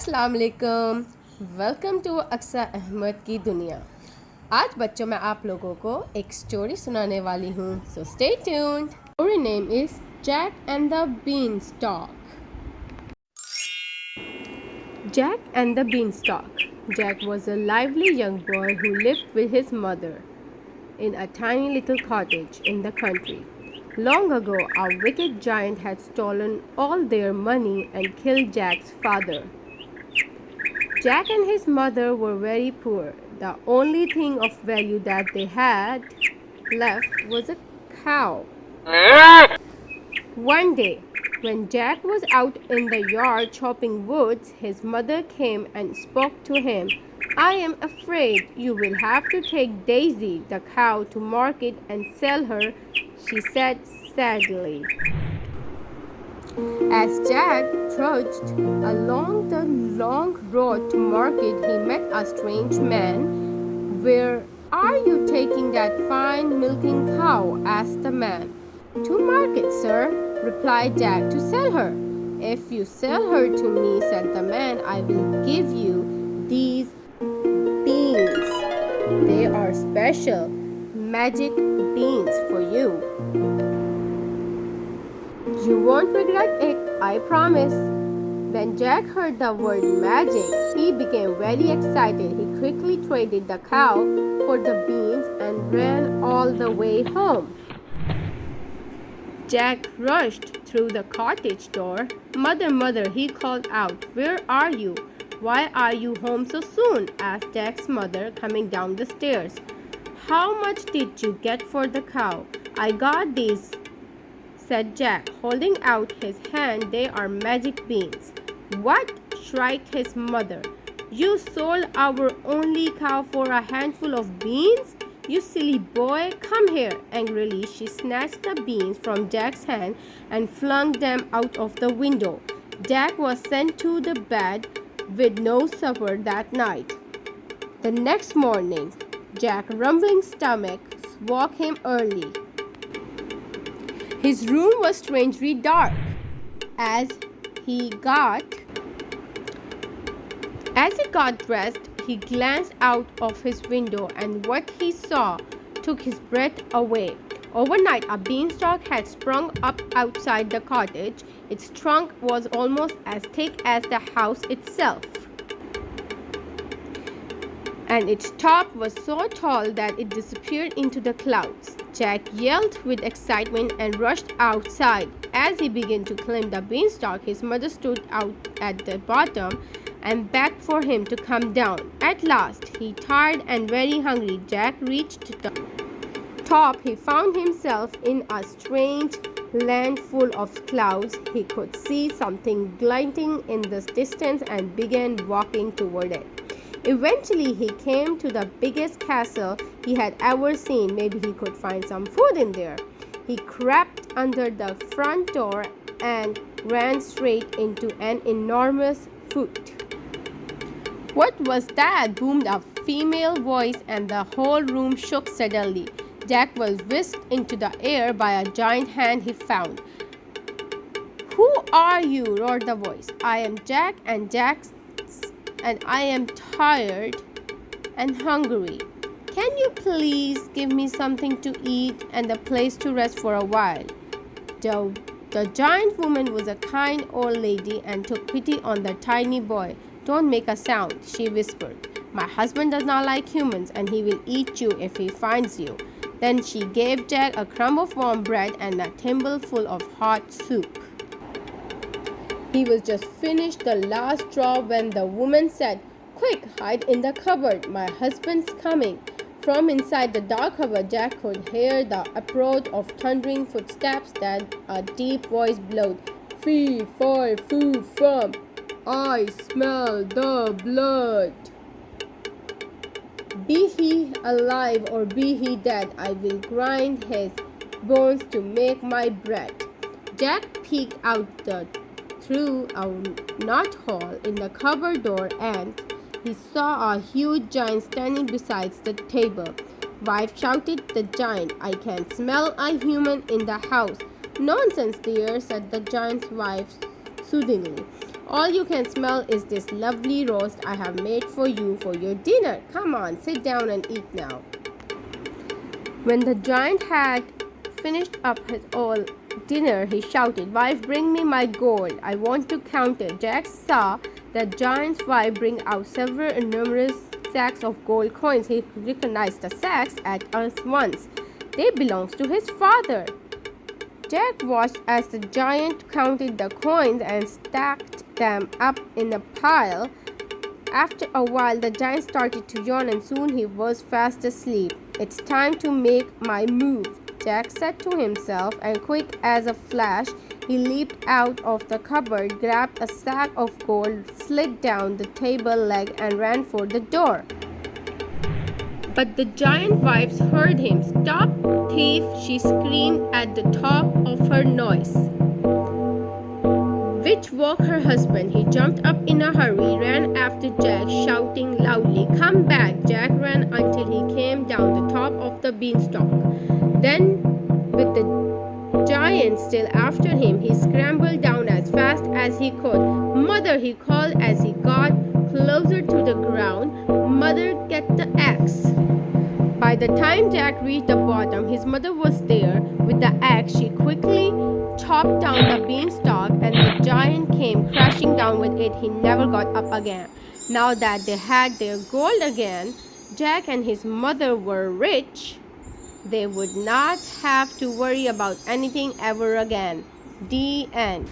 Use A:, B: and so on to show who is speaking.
A: अस्सलाम वालेकुम। Welcome to Aqsa Ahmad की दुनिया। आज बच्चों मैं आप लोगों को एक स्टोरी सुनाने वाली हूँ, so stay tuned. Story name is Jack and the beanstalk. Jack and the beanstalk. Jack was a lively young boy who lived with his mother in a tiny little cottage in the country. Long ago, a wicked giant had stolen all their money and killed Jack's father. Jack and his mother were very poor. The only thing of value that they had left was a cow. One day, when Jack was out in the yard chopping wood, his mother came and spoke to him. "I am afraid you will have to take Daisy, the cow, to market and sell her," she said sadly. As Jack trudged along the long road to market, he met a strange man. "Where are you taking that fine milking cow?" asked the man. "To market, sir," replied Jack, "to sell her." "If you sell her to me," said the man, "I will give you these beans. They are special magic beans for you. You won't regret it, I promise." When Jack heard the word magic, he became very excited. He quickly traded the cow for the beans and ran all the way home. Jack rushed through the cottage door. "Mother, mother," he called out, "where are you?" "Why are you home so soon?" asked Jack's mother, coming down the stairs. "How much did you get for the cow?" "I got these," said Jack, holding out his hand. "They are magic beans." "What?" shrieked his mother. "You sold our only cow for a handful of beans? You silly boy, come here." Angrily, she snatched the beans from Jack's hand and flung them out of the window. Jack was sent to the bed with no supper that night. The next morning, Jack's rumbling stomach woke him early. His room was strangely dark. As he got dressed, he glanced out of his window, and what he saw took his breath away. Overnight, a beanstalk had sprung up outside the cottage. Its trunk was almost as thick as the house itself, and its top was so tall that it disappeared into the clouds. Jack yelled with excitement and rushed outside. As he began to climb the beanstalk, his mother stood out at the bottom and begged for him to come down. At last, tired and very hungry, Jack reached the top. He found himself in a strange land full of clouds. He could see something glinting in the distance and began walking toward it. Eventually, he came to the biggest castle he had ever seen. Maybe he could find some food in there. He crept under the front door and ran straight into an enormous foot. "What was that?" boomed a female voice, and the whole room shook suddenly. Jack was whisked into the air by a giant hand he found. "Who are you?" roared the voice. "I am Jack, and I am tired and hungry. Can you please give me something to eat and a place to rest for a while?" The giant woman was a kind old lady and took pity on the tiny boy. "Don't make a sound," she whispered. "My husband does not like humans, and he will eat you if he finds you." Then she gave Jack a crumb of warm bread and a thimbleful of hot soup. He was just finished the last drop when the woman said, "Quick, hide in the cupboard. My husband's coming." From inside the dark cupboard, Jack could hear the approach of thundering footsteps. Then a deep voice blowed, "Fee, fi, foo, fum. I smell the blood. Be he alive or be he dead, I will grind his bones to make my bread." Jack peeked out through a knothole in the cupboard door, and he saw a huge giant standing beside the table. "Wife," shouted the giant, "I can smell a human in the house." "Nonsense, dear," said the giant's wife soothingly. All you can smell is this lovely roast I have made for you for your dinner. Come on, sit down and eat now." When the giant had finished up his all dinner, he shouted, "Wife, bring me my gold. I want to count it." Jack saw the giant's wife bring out several enormous sacks of gold coins. He recognized the sacks at once. They belonged to his father. Jack watched as the giant counted the coins and stacked them up in a pile. After a while, the giant started to yawn and soon he was fast asleep. "It's time to make my move," Jack said to himself, and quick as a flash, he leaped out of the cupboard, grabbed a sack of gold, slid down the table leg, and ran for the door. But the giant wife heard him. "Stop, thief!" she screamed at the top of her noise, which woke her husband. He jumped up in a hurry, ran after Jack, shouting loudly, "Come back!" Jack ran until he came down the top of the beanstalk. Then, with the giant still after him, he scrambled down as fast as he could. "Mother!" he called as he got closer to the ground. "Mother, get the axe." By the time Jack reached the bottom, his mother was there. With the axe, she quickly chopped down the beanstalk, and the giant came crashing down with it. He never got up again. Now that they had their gold again, Jack and his mother were rich. They would not have to worry about anything ever again. The end.